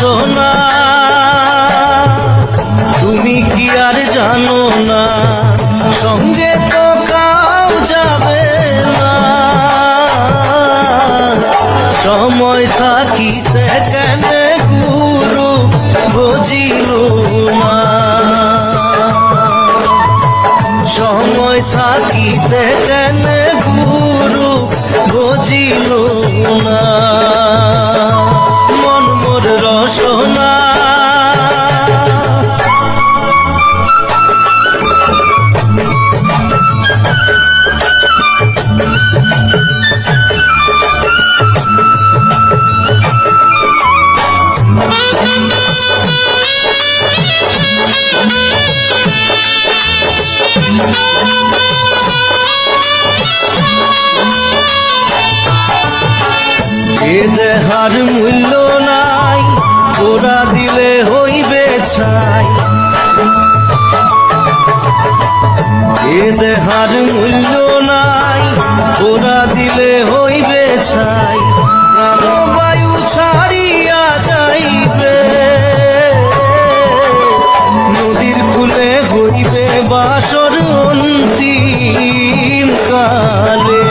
রসনা তুমি কি আর জানো না সঙ্গে তো কাউ যাবে না সময় থাকিতে কেন গুরু বুঝিল না সময় থাকিতে কেন গুরু বুঝিল না মন মোর রসনা এ দেহার মূল্য নাই ওরা দিলে হইবে ছাই এ দেহার মূল্য নাই ওরা দিলে হইবে ছাই প্রাণবায়ু ছাড়িয়া যাইবে নদীর কূলে হইবে বাসর অন্তিম কালে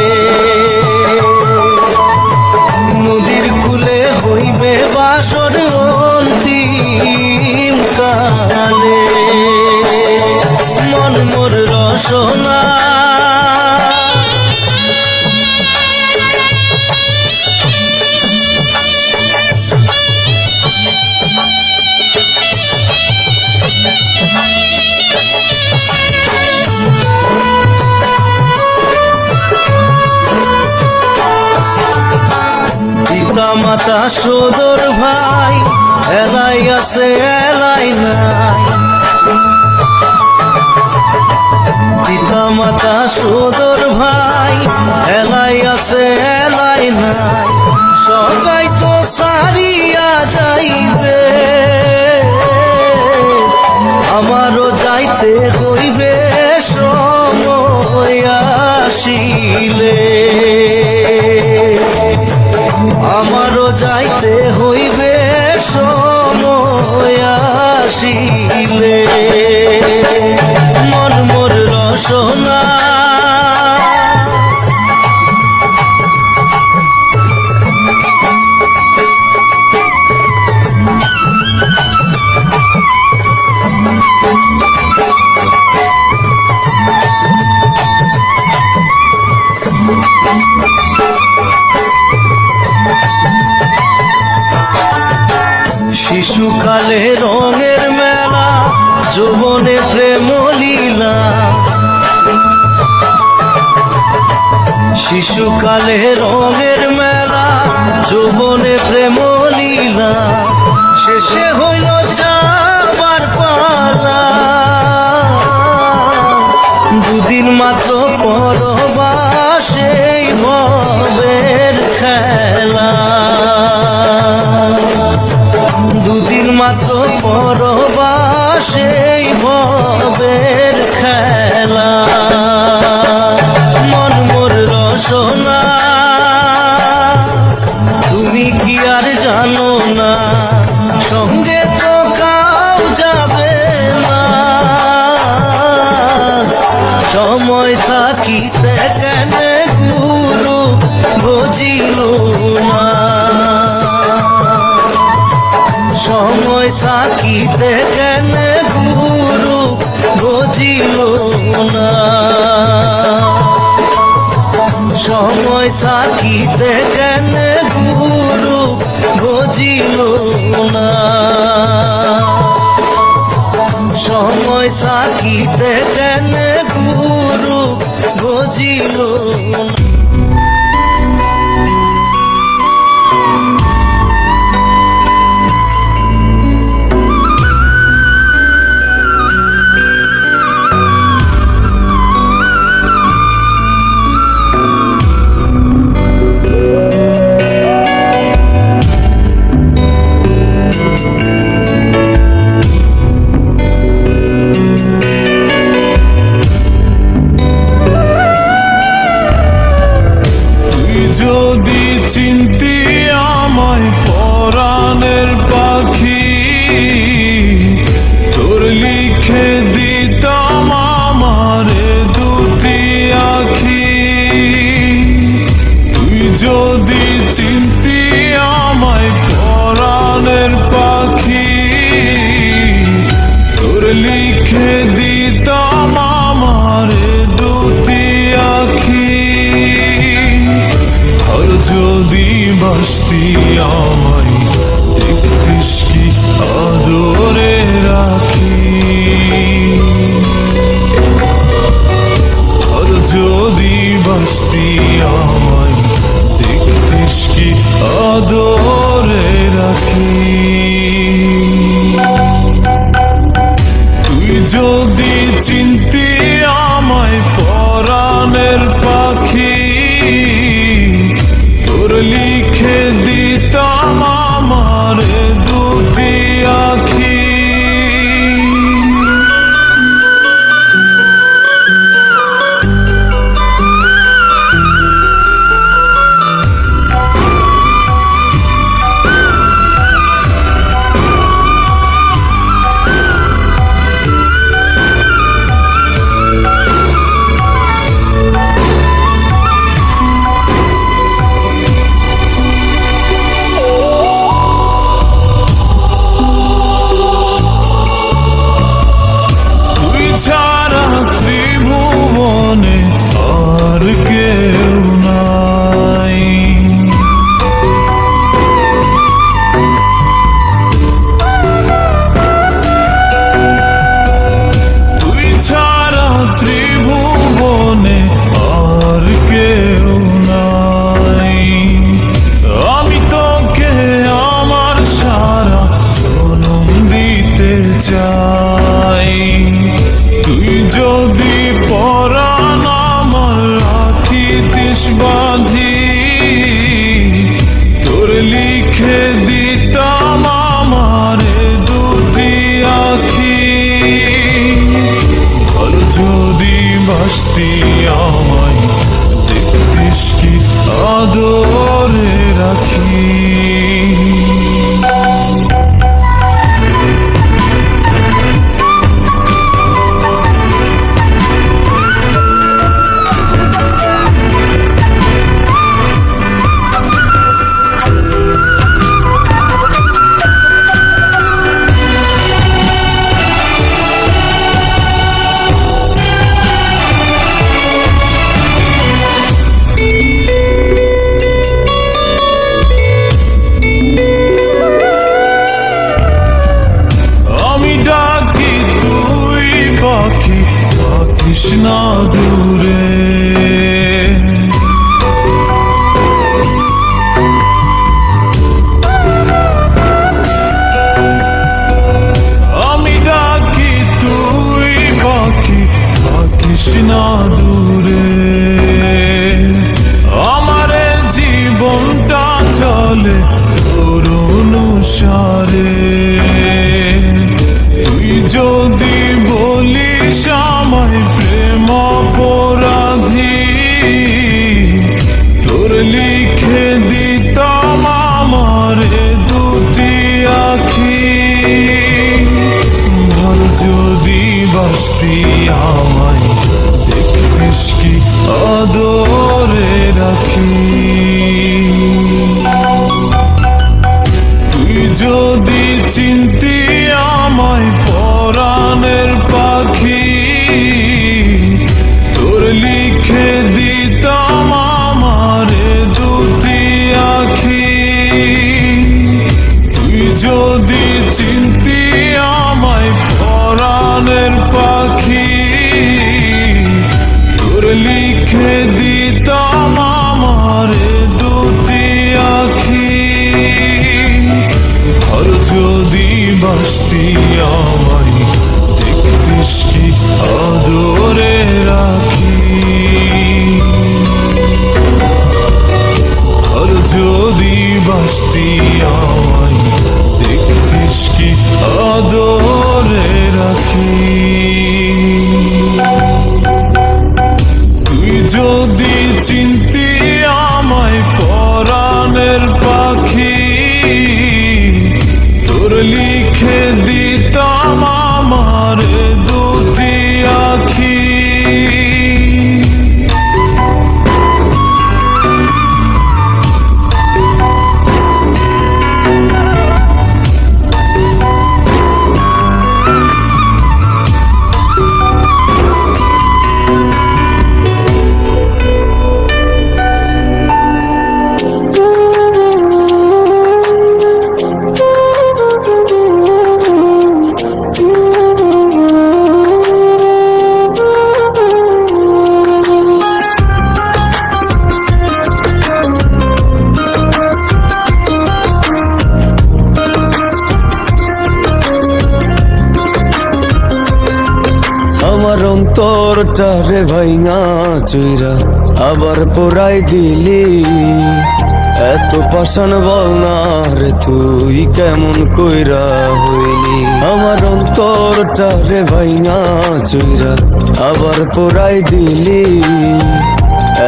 নদীর কূলে হইবে বাসর অন্তিম কালে মন মোর রসনা পিতা মাতা সদর ভাই এলাই আছে এলাই নাই পিতা মাতা সদর ভাই এলাই আছে এলাই নাই সবাই তো সারিয়া যাইবে আমারও যাইতে হইবে সময় আসিলে আমারও যাইতে হইবে সময় আসিলে মন মোর রসনা শিশুকালে রঙের মেলা যৌবনে প্রেম লীলা শিশুকালে রঙের মেলা যৌবনে প্রেম লীলা শেষে হইল যাবার পালা দুদিন মাত্র পরবাসেই ভবের খেলা দুদিন মাত্র পরবাসেই ভবের খেলা মন মোর রসনা তুমি কি আর জানো না সঙ্গে তো কাউ যাবে না সময় থাকিতে কেন গুরু বুঝিল না সময় থাকিতে কেন গুরু বুঝিল না সময় থাকিতে কেন গুরু বুঝিল না সময় থাকিতে কেন গুরু বুঝিল না যদি চিনতি আমায় পরাণের পাখি যদি চিনতি আমায় পরাণের পাখি, তোর লিখে দিতাম আমার দুটি আখি। আর যদি বাসতি আমায় দেখতিস কি আদরে রাখি। আর যদি বাসতি আমায় দেখতিস কি আদরে রাখি। তুই যদি চিনতি আমায় পরাণের পাখি, তোর লিখে দিতাম আমার দুটি আখি। ছাড়া ত্রিভুবনে আর কেউ নাই। তুই ছাড়া ত্রিভুবনে আর কেউ নাই। আমি তোকে আমার সারা জনম দিতে চাই। তুই যদি পরাণ আমার রাখিতিস বাঁধি, তোর লিখে দিতাম আমার দুটি আখি। আর যদি বাসতি আমায় দেখতিস কি আদরে রাখি। কৃষ্ণা দূরে আমি ডাকি তুই পাখি কৃষ্ণা দূরে। আমার জীবনটা চলে তোর অনুসারে। তুই যদি বলিস আমায় প্রেম অপরাধী, তোর লিখে দিতাম আমার দুটি আখি। ভালো যদি বাসতি আমায় দেখতিস কি আদরে রাখি। তুই যদি চিনতি আমায় পরাণের পাখি, তোর লিখে দিতাম আমার দুটি আখি। তুই যদি চিনতি আমায় পরাণের পাখি, তোর লিখে দিতাম আমার দুটি আখি। আর যদি বাসতি আমায় দেখতিস কি আদরে রাখি। আর যদি বাসতি আমায় দেখতিস কি আদরে রাখি। তুই যদি চিনতি আমায় পরাণের পাখি, তোর লিখে দিত অন্তরটারে ভাইঙা চুইরা আবার পোড়াই দিলি। এত পাষাণ বল না রে তুই কেমন কইরা হইলি। আমার অন্তরটারে ভাইঙা চুইরা আবার পোড়াই দিলি।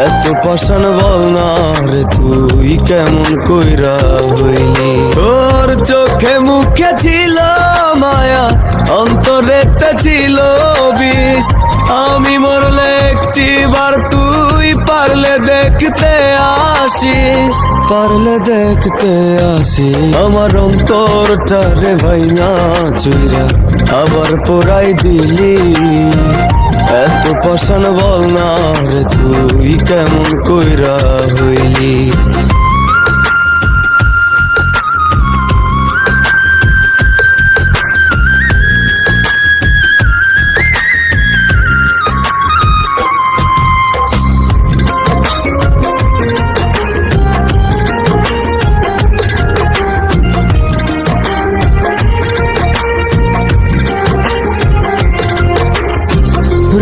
এত পাষাণ বল না রে তুই কেমন কইরা হইলি। তোর চোখে মুখে ছিল মায়া, অন্তরেতে ছিল বিষ। আমি মরলে একটিবার তুই পারলে দেখতে আসিস, পারলে দেখতে আসিস। আমার অন্তরটারে ভাইঙা চুইরা আবার পোড়াই দিলি। এত পাষাণ বল না রে তুই কেমন কইরা হইলি।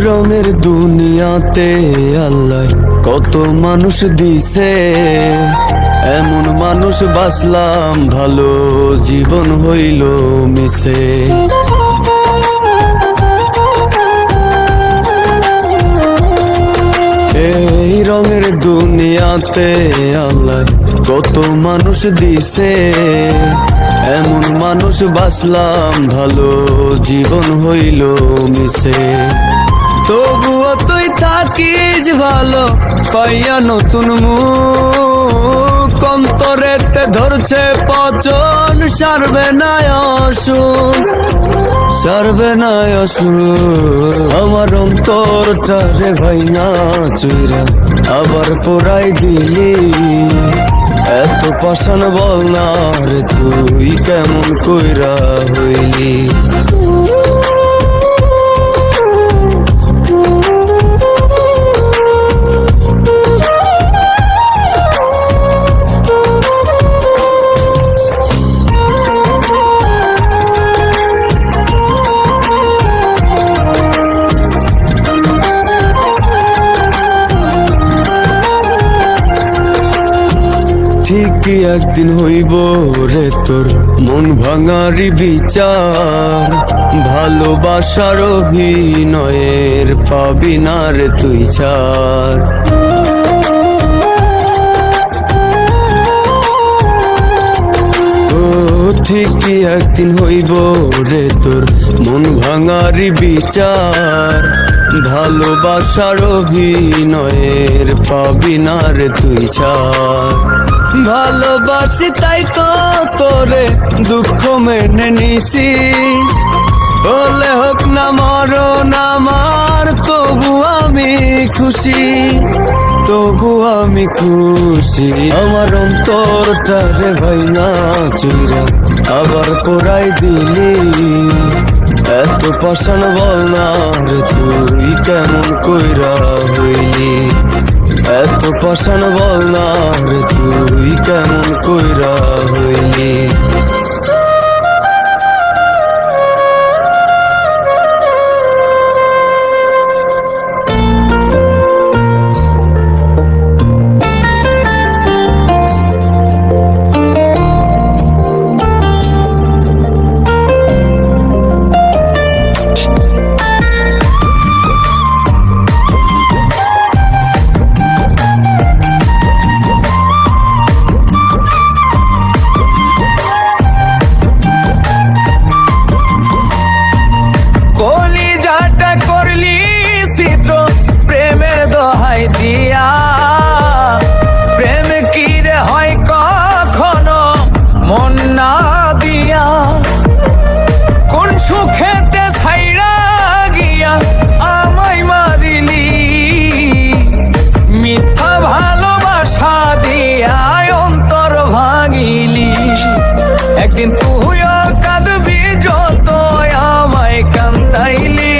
রঙের দুনিয়াতে আল্লাহ কত মানুষ দিছে, এমন মানুষ বাসলাম ভালো জীবন হইল মিশে। এই রঙের দুনিয়াতে আল্লাহ কত মানুষ দিছে, এমন মানুষ বাসলাম ভালো জীবন হইল মিশে। তবুও তুই থাকিস ভালো পাইয়া নতুন মুখ। অন্তরেতে ধরছে পচন, সারবে না অসুখ, সারবে না অসুখ। আমার অন্তরটারে ভাইঙা চুইরা আবার পোড়াই দিলি। এত পাষাণ বল না রে তুই কেমন কইরা হইলি। ঠিকই একদিন হইব রে তোর মন ভাঙারি বিচার। ভালোবাসার অভিনয়ের পাবি না রে তুই ছাড়। ও ঠিকই একদিন হইব রে তোর মন ভাঙারি বিচার। ভালোবাসার অভিনয়ের পাবি না রে তুই ছাড়। ভালোবাসি তাই তো তোরে দুঃখ মেনে নিছি। হলে হোক না মরণ আমার, তবু আমি খুশি, তবু আমি খুশি। আমার অন্তরটারে ভাইঙা চুইরা আবার পোড়াই দিলি। এত পাষাণ বল না রে তুই কেমন কইরা হইলি। এত পাষাণ বল না রে তুই কেমন কইরা হইলি। দিয়া প্রেম কি রে হয় কখনো মন না দিয়া। কোন সুখেতে ছাইরা গিয়া আমায় মারিলি, মিথ্যা ভালোবাসা দিয়া অন্তর ভাঙিলি। একদিন তুইও কাঁদবি যত আমায় কান্দাইলি।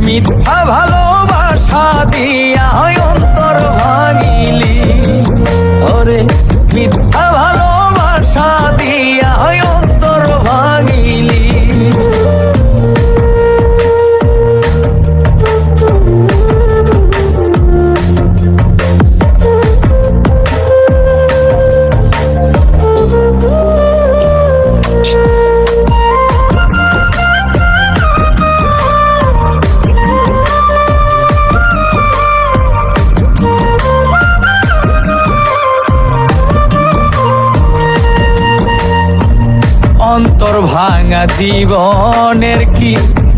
মিথ্যা ভালোবাসা দিয়া অন্তর ভাঙিলি। ওরে মিথ্যা ভালোবাসা দিয়া অন্তর ভাঙিলি। ভাঙা জীবনের কি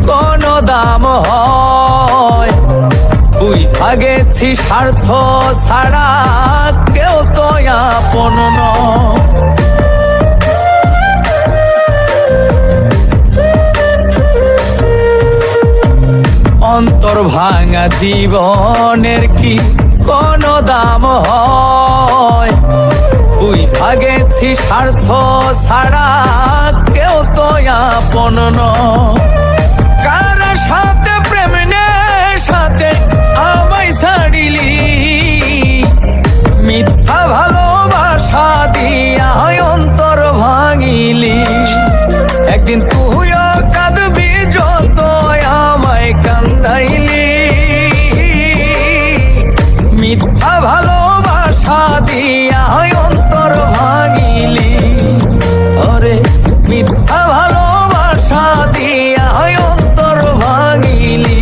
কোনো দাম হয়? বুঝা গেছি স্বার্থ ছাড়া কেউ তো আপন নয়। অন্তর ভাঙা জীবনের কি কোনো দাম হয়? বুঝা গেছি স্বার্থ ছাড়া কেউ তো আপন নয়। কার সাথে প্রেম সাথে আমায় ছাড়িলি, মিথ্যা ভালোবাসা দিয়া অন্তর ভাঙিলি। একদিন তুইও কাঁদবি যত আমায় কান্দাইলি। মিথ্যা ভালোবাসা দিয়া অন্তর ভাঙিলি। ওরে মিথ্যা ভালোবাসা দিয়া অন্তর ভাঙিলি।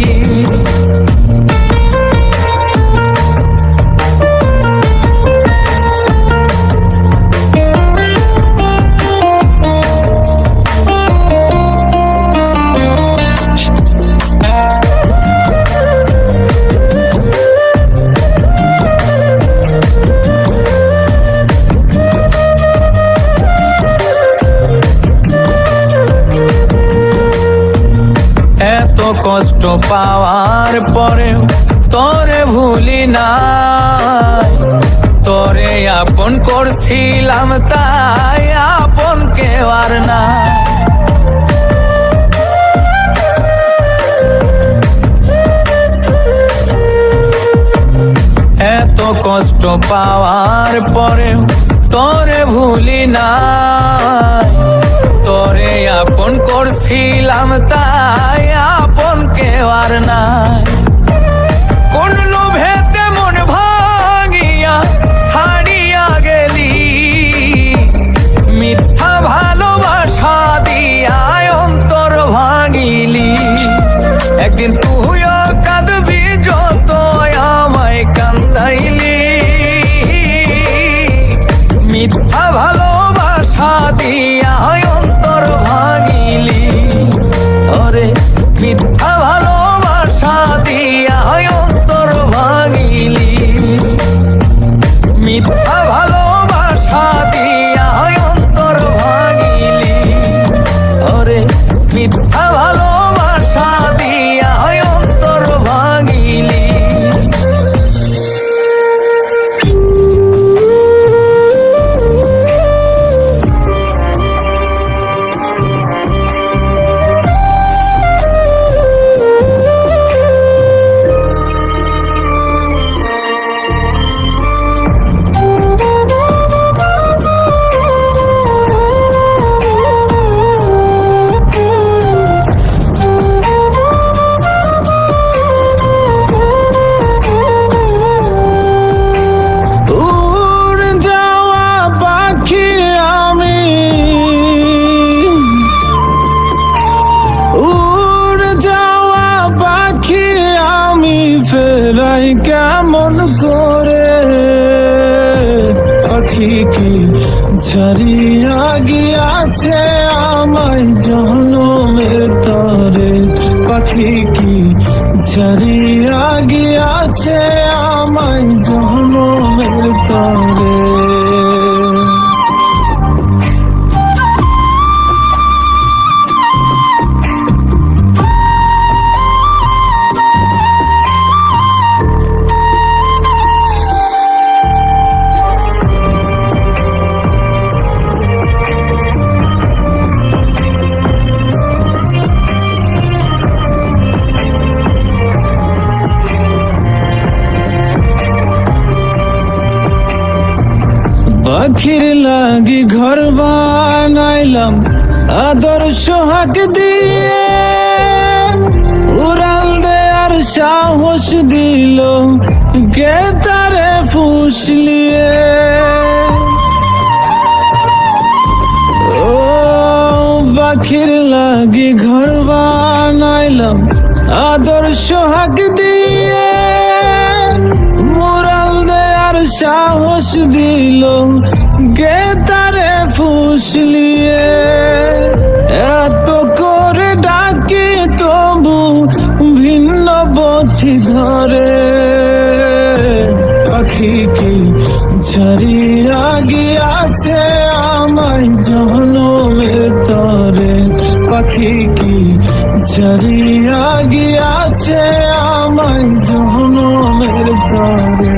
এত কষ্ট পাওয়ার পরেও তোরে ভুলি নাই। তোরে আপন করছিলাম তাই আপন কেউ আর না। এত কষ্ট পাওয়ার পরেও তোরে ভুলি নাই। তোরে আপন করছিলাম তাই আপন কেউ আর নাই। কোন লোভেতে মন ভাঙিয়া ছাড়িয়া গেলি। মিথ্যা ভালোবাসা দিয়া অন্তর ভাঙিলি। একদিন তুইও কাঁদবি যত আমায় কান্দাইলি। মিথ্যা ভালোবাসা দিয়া অন্তর ভাঙিলি। ওরে মিথ্যা ভালোবাসা দিয়া অন্তর ভাঙিলি। মিথ্যা ভালোবাসা দিয়া অন্তর ভাঙিলি। ওরে মিথ্যা ভালোবাসা দিয়া অন্তর ভাঙিলি। ফেরাই কেমন করে পাখি কি ছাড়িয়া গিয়াছে আমায় জনমের তরে। পাখি কি ছাড়িয়া গিয়াছে আমায় জনমের তরে। পাখির লাগি ঘর বানাইলাম আদর সোহাগ দিয়ে। উড়াল দেয়ার সাহস দিল কে তারে ফুসলিয়ে। ও পাখির লাগি ঘর বানাইলাম আদর সোহাগ দিয়ে। মুরাল দেয়ার সাহস দিল গে তারে ফুসলিয়ে। এত করে ডাকি তবু ভিন্ন পথি ধরে, পাখি কি ছাড়িয়া গিয়াছে আমায় জনমের তরে, পাখি কি ছাড়িয়া গিয়াছে আমায় জনমের তরে।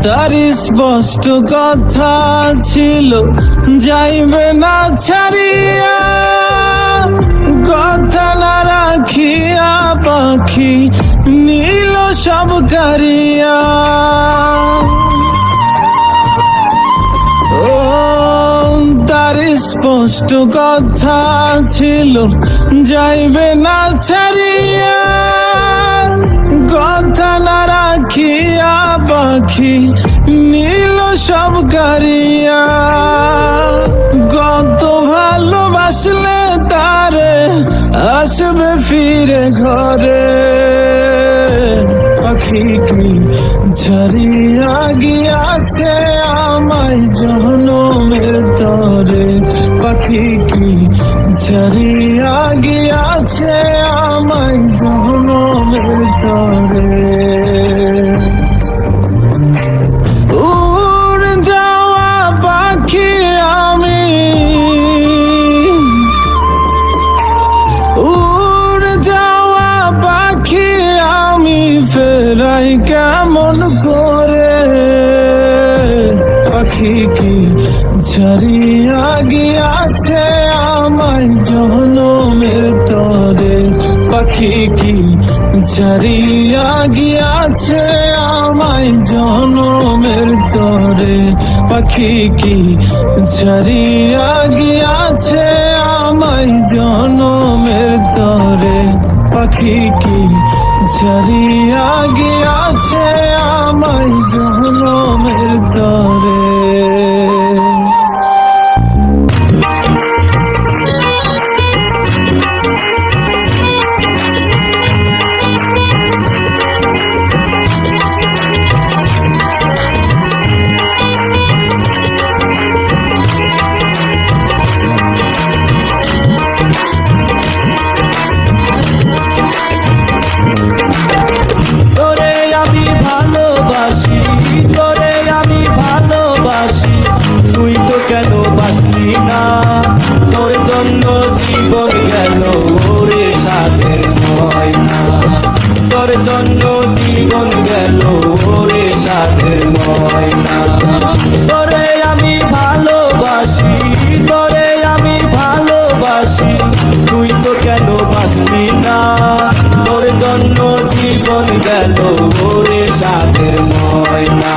তার স্পষ্ট কথা ছিল যাইবে না ছাড়িয়া, কথা না রাখিয়া পাখি নীল সব কারিয়া। ও তার স্পষ্ট কথা ছিল যাইবে না ছাড়িয়া, কথা না রাখিয়া পাখি নীল সব কারিয়া। কত ভালোবাসলে তারে আসবে ফিরে ঘরে, পাখি কি ছাড়িয়া গিয়াছে আমায় জনমের তরে, পাখি কি ছাড়িয়া গিয়াছে আমায় জনমের তরে। উড়ে যাওয়া পাখি আমি, উড়ে যাওয়া পাখি আমি ফেরাই কেমন করে, পাখি কি ছাড়িয়া গিয়াছে আমায় জনমের তরে, পাখি কি ছাড়িয়া গিয়াছে আমায় জনমের তরে, পাখি কি ছাড়িয়া গিয়াছে আমায় জনমের তরে, পাখি কি ছাড়িয়া গিয়াছে আমায় জনমের তরে। তোরে আমি ভালোবাসি, তোরে আমি ভালোবাসি, তুই তো কেন বাসলি না, তোর জন্য জীবন গেল ওরে সাধের ময়না, তোর জন্য জীবন গেল ওরে সাধের ময়না। তোরে আমি ভালোবাসি, তোরে আমি ভালোবাসি, তুই তো কেন বাসলি না, তোর জন্য জীবন গেল ওরে সাধের ময়না,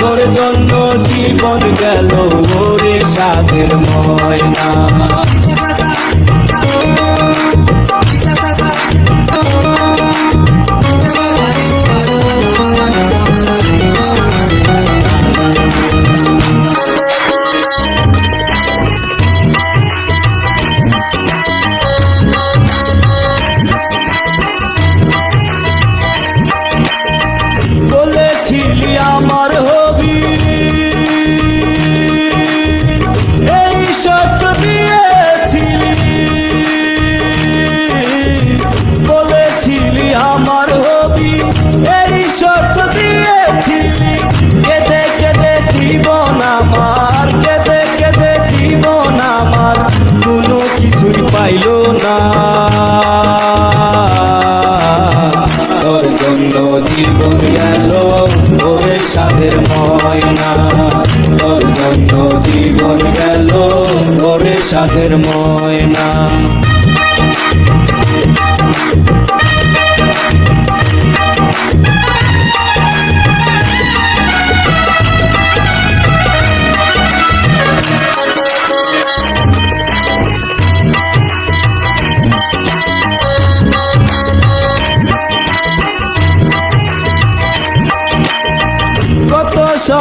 তোর জন্য জীবন গেল ওরে সাধের ময়না। বলেছিলি আমার হবি, এই শর্ত দিয়েছিলি, বলেছিলি আমার হবি, এই শর্ত দিয়েছিলি, কেঁদে কেঁদে জীবন আমার, কেঁদে কেঁদে জীবন আমার কোনো কিছুই পাইল না, তোর জন্য জীবন গেল ওরে সাধের ময়না, তোর জন্য জীবন গেল ওরে সাধের ময়না।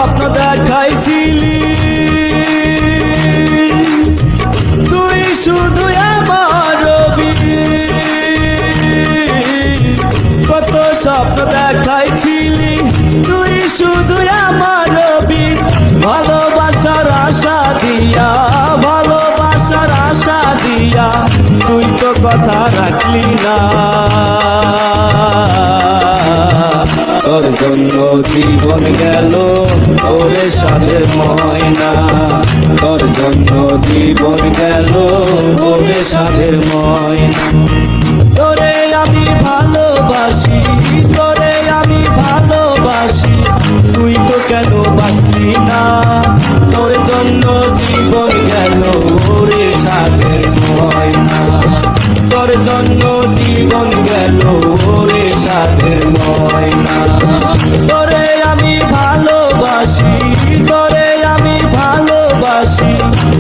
স্বপ্ন দেখাইছিলি তুই শুধু আমার রবি, কত স্বপ্ন দেখাইছিলি তুই শুধু আমার রবি, ভালোবাসার আশা দিয়া, ভালোবাসার আশা দিয়া তুই তো কথা রাখলি না। তোর জন্য জীবন গেল ওরে সাধের ময়না, তোর জন্য জীবন গেল ওরে সাধের ময়না। তোরে আমি ভালোবাসি, তোরে আমি ভালোবাসি, তুই তো কেন বাসলি না। তোর জন্য জীবন গেল ওরে সাধের ময়না, তোর জন্য জীবন গেল ওরে সাধের ময়না। তোরে আমি ভালোবাসি, তোরে আমি ভালোবাসি,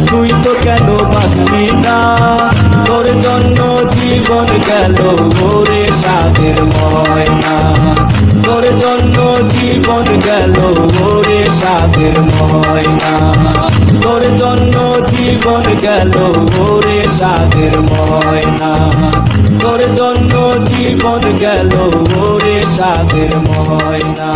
তুই তো কেন বাসলি না। তোর জন্য জীবন গেল ওরে সাধের ময়না, তোর জন্য জীবন গেল ওরে সাধের ময়না, তোর জন্য জীবন গেল ওরে সাধের ময়না, তোর জন্য জীবন গেল ওরে সাধের ময়না।